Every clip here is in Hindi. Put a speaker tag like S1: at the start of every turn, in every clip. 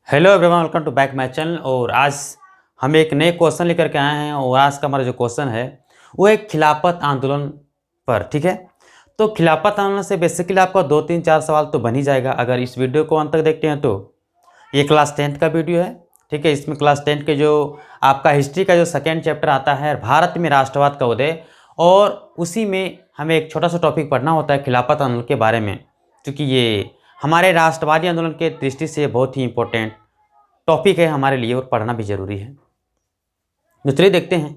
S1: Hello everyone, welcome to back my channel. और आज हम एक नए क्वेश्चन लेकर के आए हैं और आज का हमारा जो क्वेश्चन है वो एक खिलाफत आंदोलन पर। ठीक है, तो खिलाफत आंदोलन से बेसिकली आपका 2-3-4 सवाल तो बन ही जाएगा अगर इस वीडियो को अंत तक देखते हैं। तो ये क्लास 10th का वीडियो है। ठीक है, इसमें क्लास 10th के जो आपका हिस्ट्री का जो सेकेंड चैप्टर आता है भारत में राष्ट्रवाद का उदय, और उसी में हमें एक छोटा सा टॉपिक पढ़ना होता है खिलाफत आंदोलन के बारे में, क्योंकि ये हमारे राष्ट्रवादी आंदोलन के दृष्टि से बहुत ही इंपॉर्टेंट टॉपिक है हमारे लिए और पढ़ना भी जरूरी है। तो चलिए देखते हैं।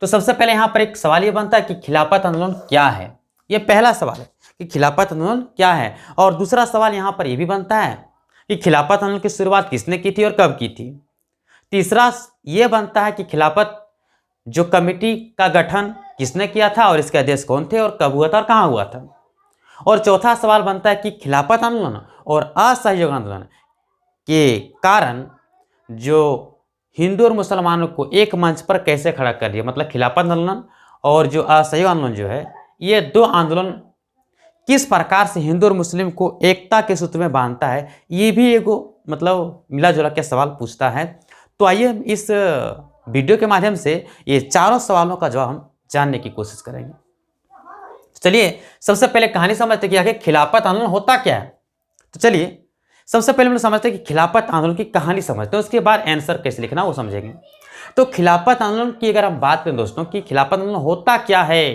S1: तो सबसे पहले यहाँ पर एक सवाल ये बनता है कि खिलाफत आंदोलन क्या है। ये पहला सवाल है कि खिलाफत आंदोलन क्या है। और दूसरा सवाल यहाँ पर यह भी बनता है कि खिलाफत आंदोलन की शुरुआत किसने की थी और कब की थी। तीसरा ये बनता है कि खिलाफत जो कमेटी का गठन किसने किया था और इसके अध्यक्ष कौन थे और कब हुआ था और कहाँ हुआ था। और चौथा सवाल बनता है कि खिलाफत आंदोलन और असहयोग आंदोलन के कारण जो हिंदू और मुसलमानों को एक मंच पर कैसे खड़ा कर दिया, मतलब खिलाफत आंदोलन और जो असहयोग आंदोलन जो है, ये दो आंदोलन किस प्रकार से हिंदू और मुस्लिम को एकता के सूत्र में बांधता है, ये भी एक मतलब मिला जुला के सवाल पूछता है। तो आइए इस वीडियो के माध्यम से ये चारों सवालों का जवाब हम जानने की कोशिश करेंगे। चलिए सबसे पहले कहानी समझते कि आखिर खिलाफत आंदोलन होता क्या है। तो चलिए सबसे पहले हम लोग समझते हैं कि खिलाफत आंदोलन की कहानी समझते हैं, उसके बाद आंसर कैसे लिखना वो समझेंगे। तो खिलाफत आंदोलन की अगर हम बात करें दोस्तों कि खिलाफत आंदोलन होता क्या है,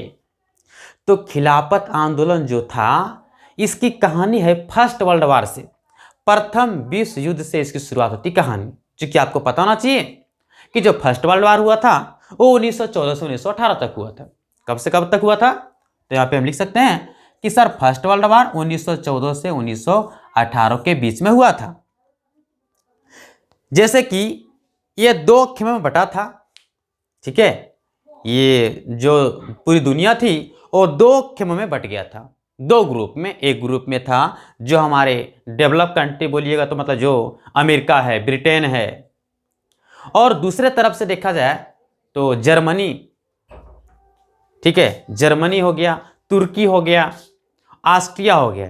S1: तो खिलाफत आंदोलन जो था इसकी कहानी है फर्स्ट वर्ल्ड वार से, प्रथम विश्व युद्ध से इसकी शुरुआत होती कहानी। क्योंकि आपको पता होना चाहिए कि जो फर्स्ट वर्ल्ड वार हुआ था वो 1914 से 1918 तक हुआ था। कब से कब तक हुआ था, तो यहाँ पे हम लिख सकते हैं कि सर फर्स्ट वर्ल्ड वार 1914 से 1918 के बीच में हुआ था। जैसे कि ये दो खेमों में बटा था। ठीक है, ये जो पूरी दुनिया थी वो दो खेमों में बट गया था, दो ग्रुप में। एक ग्रुप में था जो हमारे डेवलप कंट्री बोलिएगा तो मतलब जो अमेरिका है, ब्रिटेन है, और दूसरे तरफ से देखा जाए तो जर्मनी। ठीक है, जर्मनी हो गया, तुर्की हो गया, ऑस्ट्रिया हो गया,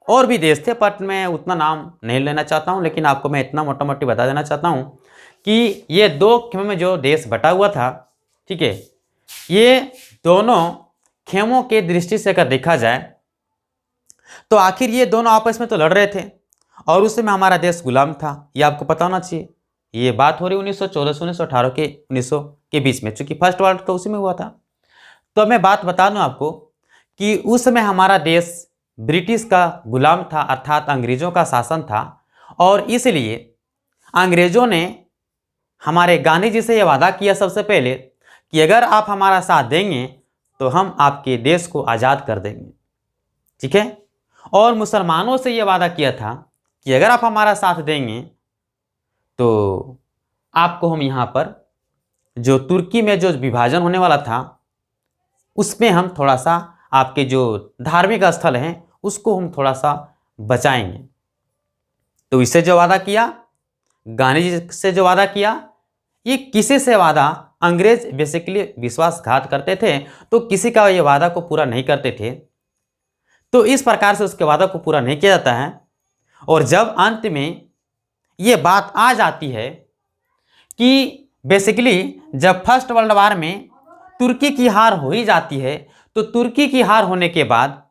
S1: और भी देश थे पर मैं उतना नाम नहीं लेना चाहता हूं, लेकिन आपको मैं इतना मोटा मोटी बता देना चाहता हूं कि ये दो खेमों में जो देश बटा हुआ था, ठीक है, ये दोनों खेमों के दृष्टि से अगर देखा जाए तो आखिर ये दोनों आपस में तो लड़ रहे थे और उस समय हमारा देश गुलाम था, ये आपको पता होना चाहिए। ये बात हो रही 1914 से 1918 के 1900 के बीच में, चूंकि फर्स्ट वर्ल्ड तो उसी में हुआ था। तो मैं बात बता दूं आपको कि उस समय हमारा देश ब्रिटिश का गुलाम था, अर्थात अंग्रेजों का शासन था, और इसलिए अंग्रेजों ने हमारे गांधी जी से यह वादा किया सबसे पहले कि अगर आप हमारा साथ देंगे तो हम आपके देश को आज़ाद कर देंगे। ठीक है, और मुसलमानों से यह वादा किया था कि अगर आप हमारा साथ देंगे तो आपको हम यहाँ पर जो तुर्की में जो विभाजन होने वाला था उसमें हम थोड़ा सा आपके जो धार्मिक स्थल हैं उसको हम थोड़ा सा बचाएंगे। तो इससे जो वादा किया, गांधी जी से जो वादा किया, ये किसी से वादा, अंग्रेज बेसिकली विश्वासघात करते थे तो किसी का ये वादा को पूरा नहीं करते थे, तो इस प्रकार से उसके वादा को पूरा नहीं किया जाता है। और जब अंत में ये बात आ जाती है कि बेसिकली जब फर्स्ट वर्ल्ड वार में तुर्की की हार हो ही जाती है, तो तुर्की की हार होने के बाद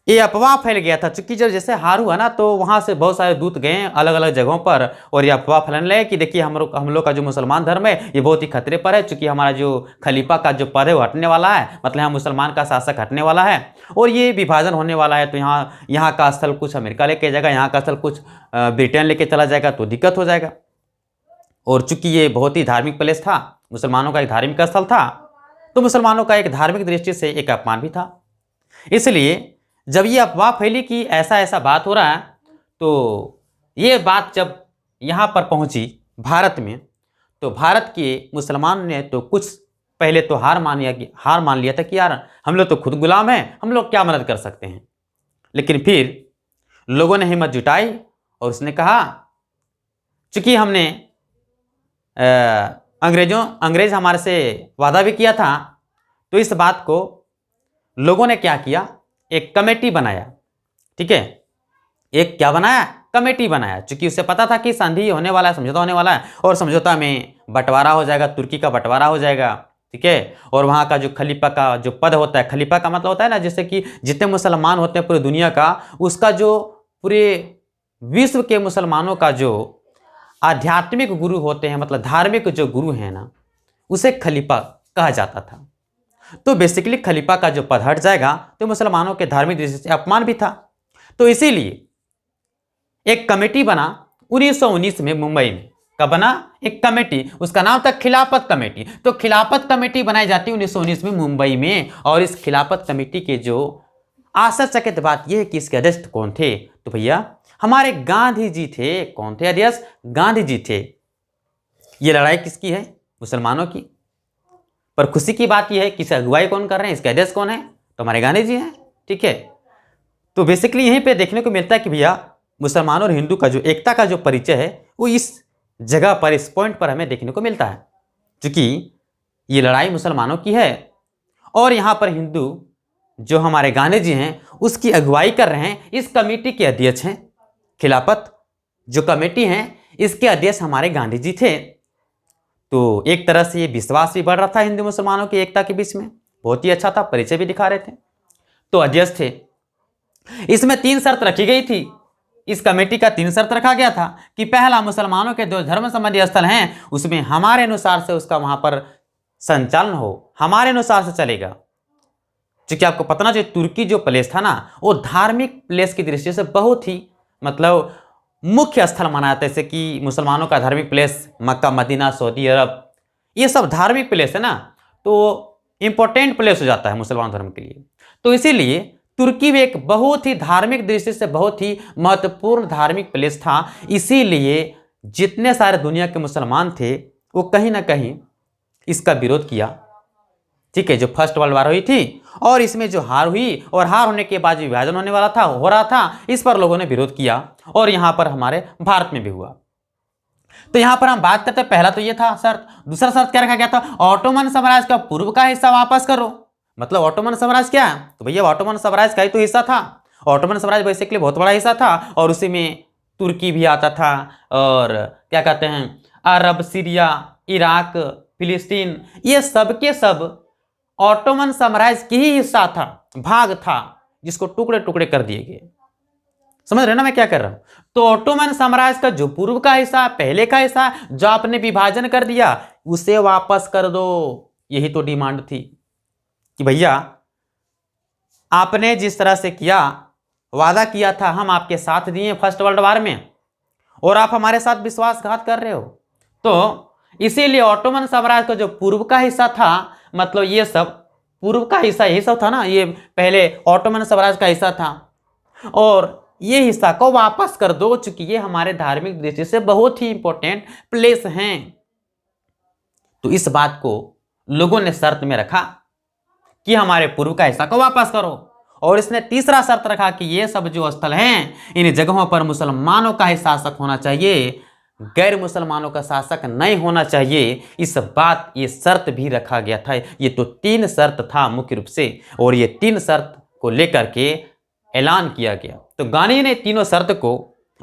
S1: ये अफवाह फैल गया था। चूंकि जब जैसे हार हुआ ना तो वहां से बहुत सारे दूत गए अलग अलग जगहों पर और ये अफवाह फैलाने लगे कि देखिए हम लोग का जो मुसलमान धर्म है ये बहुत ही खतरे पर है, चूंकि हमारा जो खलीफा का जो पद है वो हटने वाला है, मतलब यहाँ मुसलमान का शासक हटने वाला है और ये विभाजन होने वाला है। तो यहाँ का स्थल कुछ अमेरिका लेके जाएगा, यहाँ का स्थल कुछ ब्रिटेन लेके चला जाएगा, तो दिक्कत हो जाएगा। और चूंकि ये बहुत ही धार्मिक प्लेस था, मुसलमानों का एक धार्मिक स्थल था, तो मुसलमानों का एक धार्मिक दृष्टि से एक अपमान भी था। इसलिए जब ये अफवाह फैली कि ऐसा ऐसा बात हो रहा है, तो ये बात जब यहाँ पर पहुँची भारत में, तो भारत के मुसलमान ने तो कुछ पहले तो हार मान लिया था कि यार हम लोग तो खुद गुलाम हैं, हम लोग क्या मदद कर सकते हैं। लेकिन फिर लोगों ने हिम्मत जुटाई और उसने कहा चूंकि हमने अंग्रेज हमारे से वादा भी किया था, तो इस बात को लोगों ने क्या किया, एक कमेटी बनाया। ठीक है, एक क्या बनाया, कमेटी बनाया, क्योंकि उसे पता था कि संधि होने वाला है, समझौता होने वाला है और समझौता में बंटवारा हो जाएगा, तुर्की का बंटवारा हो जाएगा, ठीक है। और वहाँ का जो खलीफा का जो पद होता है, खलीफा का मतलब होता है ना, जैसे कि जितने मुसलमान होते हैं पूरी दुनिया का, उसका जो पूरे विश्व के मुसलमानों का जो आध्यात्मिक गुरु होते हैं, मतलब धार्मिक जो गुरु हैं ना, उसे खलीफा कहा जाता था। तो बेसिकली खलीफा का जो पद हट जाएगा तो मुसलमानों के धार्मिक दृष्टि से अपमान भी था। तो इसीलिए एक कमेटी बना 1919 में मुंबई में। कब बना? एक कमेटी, उसका नाम था खिलाफत कमेटी। तो खिलाफत कमेटी बनाई जाती है 1919 में मुंबई में। और इस खिलाफत कमेटी के जो आश्चर्यचकित बात यह है कि इसके अध्यक्ष कौन थे? तो भैया हमारे गांधी जी थे। कौन थे अध्यक्ष? गांधी जी थे। ये लड़ाई किसकी है? मुसलमानों की। पर खुशी की बात यह है कि इसे अगुवाई कौन कर रहे हैं, इसके अध्यक्ष कौन है? तो हमारे गांधी जी हैं, ठीक है। तो बेसिकली यहीं पे देखने को मिलता है कि भैया मुसलमानों और हिंदू का जो एकता का जो परिचय है वो इस जगह पर, इस पॉइंट पर हमें देखने को मिलता है, क्योंकि ये लड़ाई मुसलमानों की है और यहाँ पर हिंदू जो हमारे गांधी जी हैं उसकी अगुवाई कर रहे हैं। इस कमेटी के अध्यक्ष हैं, खिलाफत जो कमेटी है इसके अध्यक्ष हमारे गांधी जी थे। तो एक तरह से ये विश्वास भी बढ़ रहा था हिंदू मुसलमानों की एकता के बीच में, बहुत ही अच्छा था, परिचय भी दिखा रहे थे। तो अध्यक्ष थे। इसमें 3 शर्त रखी गई थी। इस कमेटी का 3 शर्त रखा गया था कि पहला, मुसलमानों के जो धर्म संबंधी स्थल हैं उसमें हमारे अनुसार से उसका वहां पर संचालन हो, हमारे अनुसार से चलेगा। क्योंकि आपको पता ना, जो तुर्की जो प्लेस था ना वो धार्मिक प्लेस की दृष्टि से बहुत ही मतलब मुख्य स्थल माना जाता है। जैसे कि मुसलमानों का धार्मिक प्लेस मक्का, मदीना, सऊदी अरब, ये सब धार्मिक प्लेस है ना, तो इंपॉर्टेंट प्लेस हो जाता है मुसलमान धर्म के लिए। तो इसीलिए तुर्की भी एक बहुत ही धार्मिक दृष्टि से बहुत ही महत्वपूर्ण धार्मिक प्लेस था। इसीलिए जितने सारे दुनिया के मुसलमान थे वो कहीं ना कहीं इसका विरोध किया, ठीक है। जो फर्स्ट वर्ल्ड वार हुई थी और इसमें जो हार हुई और हार होने के बाद विभाजन होने वाला था, हो रहा था, इस पर लोगों ने विरोध किया और यहां पर हमारे भारत में भी हुआ। तो यहां पर हम बात करते हैं, पहला तो ये था शर्त। दूसरा शर्त क्या रखा गया था? ऑटोमन साम्राज्य का पूर्व का हिस्सा वापस करो। मतलब ऑटोमन साम्राज्य क्या है? तो भैया ऑटोमन साम्राज्य का ही तो हिस्सा था। ऑटोमन साम्राज्य बेसिकली बहुत बड़ा हिस्सा था और उसी में तुर्की भी आता था और क्या कहते हैं अरब, सीरिया, इराक, फिलिस्तीन, ये सब के सब ऑटोमन साम्राज्य की ही हिस्सा था, भाग था, जिसको टुकड़े टुकड़े कर दिए गए। समझ रहे ना मैं क्या कर रहा हूं? तो ऑटोमन साम्राज्य का जो पूर्व का हिस्सा, पहले का हिस्सा जो आपने विभाजन कर दिया, उसे वापस कर दो। यही तो डिमांड थी कि भैया आपने जिस तरह से किया, वादा किया था, हम आपके साथ दिए फर्स्ट वर्ल्ड वार में और आप हमारे साथ विश्वासघात कर रहे हो। तो इसीलिए ऑटोमन साम्राज्य का जो पूर्व का हिस्सा था, मतलब ये सब पूर्व का हिस्सा यही सब था ना, ये पहले ऑटोमन साम्राज्य का हिस्सा था और ये हिस्सा को वापस कर दो, चूंकि ये हमारे धार्मिक दृष्टि से बहुत ही इंपॉर्टेंट प्लेस हैं। तो इस बात को लोगों ने शर्त में रखा कि हमारे पूर्व का हिस्सा को वापस करो। और इसने तीसरा शर्त रखा कि ये सब जो स्थल हैं इन जगहों पर मुसलमानों का ही शासक होना चाहिए, गैर मुसलमानों का शासक नहीं होना चाहिए। इस बात, ये शर्त भी रखा गया था। ये तो 3 शर्त था मुख्य रूप से, और ये 3 शर्त को लेकर के ऐलान किया गया। तो गांधी ने तीनों शर्त को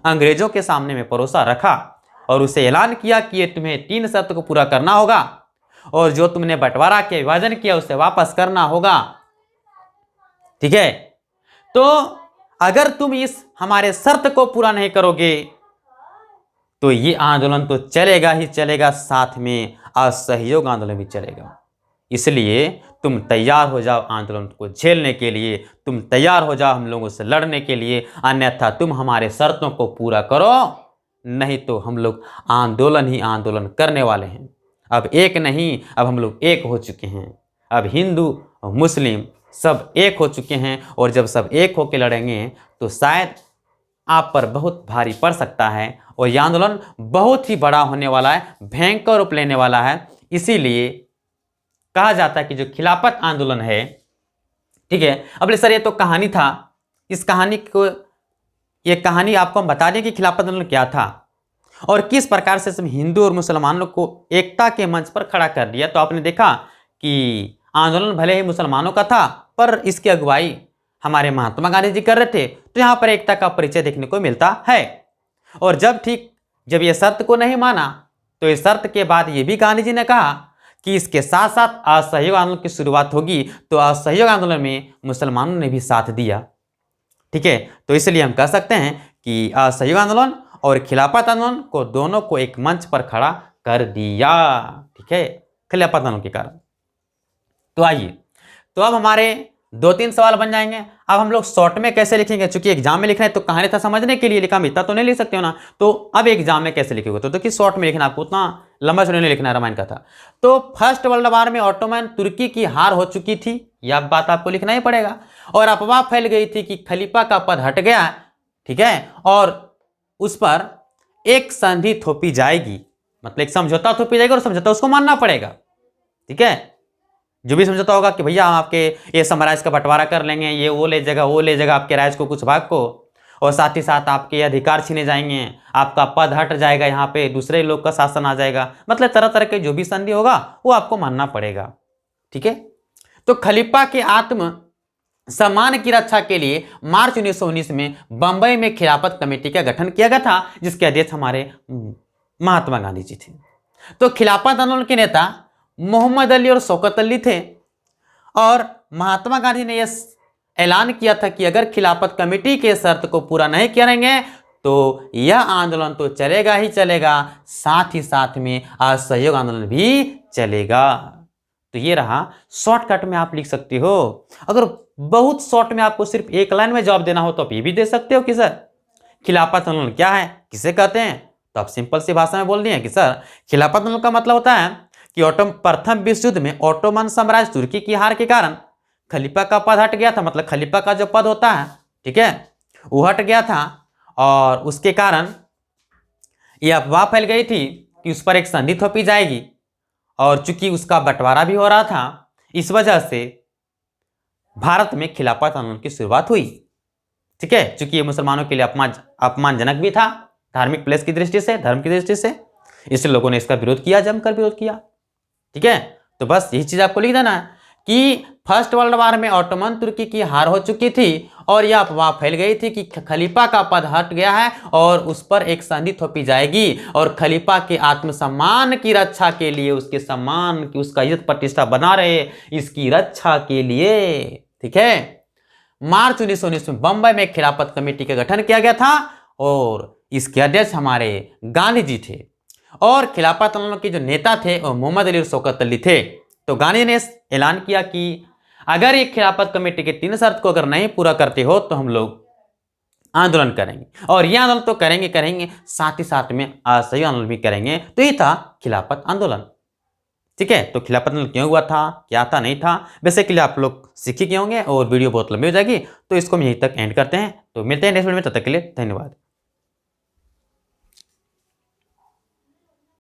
S1: अंग्रेजों के सामने में परोसा रखा और उसे ऐलान किया कि ये तुम्हें 3 शर्त को पूरा करना होगा और जो तुमने बंटवारा किया, विभाजन किया, उसे वापस करना होगा, ठीक है। तो अगर तुम इस हमारे शर्त को पूरा नहीं करोगे तो ये आंदोलन तो चलेगा ही चलेगा, साथ में असहयोग आंदोलन भी चलेगा। इसलिए तुम तैयार हो जाओ आंदोलन को झेलने के लिए, तुम तैयार हो जाओ हम लोगों से लड़ने के लिए, अन्यथा तुम हमारे शर्तों को पूरा करो, नहीं तो हम लोग आंदोलन ही आंदोलन करने वाले हैं। अब एक नहीं, अब हम लोग एक हो चुके हैं। अब हिंदू और मुस्लिम सब एक हो चुके हैं और जब सब एक होकर लड़ेंगे तो शायद आप पर बहुत भारी पड़ सकता है और यह आंदोलन बहुत ही बड़ा होने वाला है, भयंकर रूप लेने वाला है। इसीलिए कहा जाता है कि जो खिलाफत आंदोलन है, ठीक है। अब सर ये तो कहानी था, इस कहानी को, ये कहानी आपको हम बता दें कि खिलाफत आंदोलन क्या था और किस प्रकार से हिंदू और मुसलमानों को एकता के मंच पर खड़ा कर दिया। तो आपने देखा कि आंदोलन भले ही मुसलमानों का था पर इसकी अगुवाई हमारे महात्मा गांधी जी कर रहे थे। तो यहाँ पर एकता का परिचय देखने को मिलता है। और जब ये शर्त को नहीं माना तो इस शर्त के बाद ये भी गांधी जी ने कहा कि इसके साथ साथ असहयोग आंदोलन की शुरुआत होगी। तो असहयोग आंदोलन में मुसलमानों ने भी साथ दिया। ठीक है, तो इसलिए हम कह सकते हैं कि असहयोग आंदोलन और खिलाफत आंदोलन को दोनों को एक मंच पर खड़ा कर दिया। ठीक है, खिलाफत आंदोलन के कारण। तो आइए, तो अब हमारे 2-3 सवाल बन जाएंगे। अब हम लोग शॉर्ट में कैसे लिखेंगे, चूंकि एग्जाम में लिखना है तो कहानी था समझने के लिए लिखा, हम इतना तो नहीं लिख सकते हो ना। तो अब एग्जाम में कैसे लिखोगे, तो देखिए शॉर्ट में लिखना, आपको उतना लंबा चौड़ा नहीं लिखना है रामायण कथा। तो फर्स्ट वर्ल्ड वार में ऑटोमन तुर्की की हार हो चुकी थी, यह बात आपको लिखना ही पड़ेगा। और अफवाह फैल गई थी कि खलीफा का पद हट गया, ठीक है, और उस पर एक संधि थोपी जाएगी, मतलब एक समझौता थोपी जाएगी और समझौता उसको मानना पड़ेगा। ठीक है, जो भी समझौता होगा कि भैया हम आपके ये साम्राज्य का बंटवारा कर लेंगे, ये वो ले जाएगा आपके राज्य को कुछ भाग को, और साथ ही साथ आपके अधिकार छीने जाएंगे, आपका पद हट जाएगा, यहाँ पे दूसरे लोग का शासन आ जाएगा, मतलब तरह तरह के जो भी संधि होगा वो आपको मानना पड़ेगा। ठीक है, तो खलीफा के आत्म सम्मान की रक्षा के लिए मार्च 1919 में बंबई में खिलाफत कमेटी का गठन किया गया था, जिसके अध्यक्ष हमारे महात्मा गांधी जी थे। तो खिलाफत आंदोलन के नेता मोहम्मद अली और शौकत अली थे, और महात्मा गांधी ने यह ऐलान किया था कि अगर खिलाफत कमेटी के शर्त को पूरा नहीं करेंगे तो यह आंदोलन तो चलेगा ही चलेगा, साथ ही साथ में असहयोग आंदोलन भी चलेगा। तो ये रहा, शॉर्टकट में आप लिख सकते हो। अगर बहुत शॉर्ट में आपको सिर्फ एक लाइन में जवाब देना हो तो आप ये भी दे सकते हो कि सर खिलाफत आंदोलन क्या है, किसे कहते हैं, तो आप सिंपल सी भाषा में बोल दिए कि सर खिलाफत आंदोलन का मतलब होता है कि प्रथम विश्व युद्ध में ऑटोमन साम्राज्य तुर्की की हार के कारण खलीफा का पद हट गया था, मतलब खलीफा का जो पद होता है, ठीक है, वो हट गया था, और उसके कारण यह अफवाह फैल गई थी कि उस पर एक संधि थोपी जाएगी, और चूंकि उसका बंटवारा भी हो रहा था, इस वजह से भारत में खिलाफत आंदोलन की शुरुआत हुई। ठीक है, चूंकि ये मुसलमानों के लिए अपमानजनक भी था, धार्मिक प्लेस की दृष्टि से, धर्म की दृष्टि से, इसलिए लोगों ने इसका विरोध किया, जमकर विरोध किया। ठीक है, तो बस यही चीज आपको लिख देना है कि फर्स्ट वर्ल्ड वार में ऑटोमन तुर्की की हार हो चुकी थी, और यह अफवाह फैल गई थी कि खलीफा का पद हट गया है और उस पर एक संधि थोपी जाएगी, और खलीफा के आत्मसम्मान की रक्षा के लिए, उसके सम्मान की, उसका इज्जत प्रतिष्ठा बना रहे, इसकी रक्षा के लिए, ठीक है, मार्च 1919 में बंबई में खिलाफत कमेटी का गठन किया गया था, और इसके अध्यक्ष हमारे गांधी जी थे, और खिलाफत आंदोलन के जो नेता थे वो मोहम्मद अली और शौकत अली थे। तो गांधी ने ऐलान किया कि अगर ये खिलाफत कमेटी के 3 शर्त को अगर नहीं पूरा करते हो तो हम लोग आंदोलन करेंगे, और ये आंदोलन तो करेंगे, साथ ही साथ में असहयोग आंदोलन भी करेंगे। तो ये था खिलाफत आंदोलन। ठीक है, तो खिलाफत आंदोलन क्यों हुआ था, क्या था, नहीं था, बेसिकली आप लोग सीख ही गए होंगे, और वीडियो बहुत लंबी हो जाएगी, तो इसको हम यहीं तक एंड करते हैं। तो मिलते हैं नेक्स्ट वीडियो में, तब तक के लिए धन्यवाद।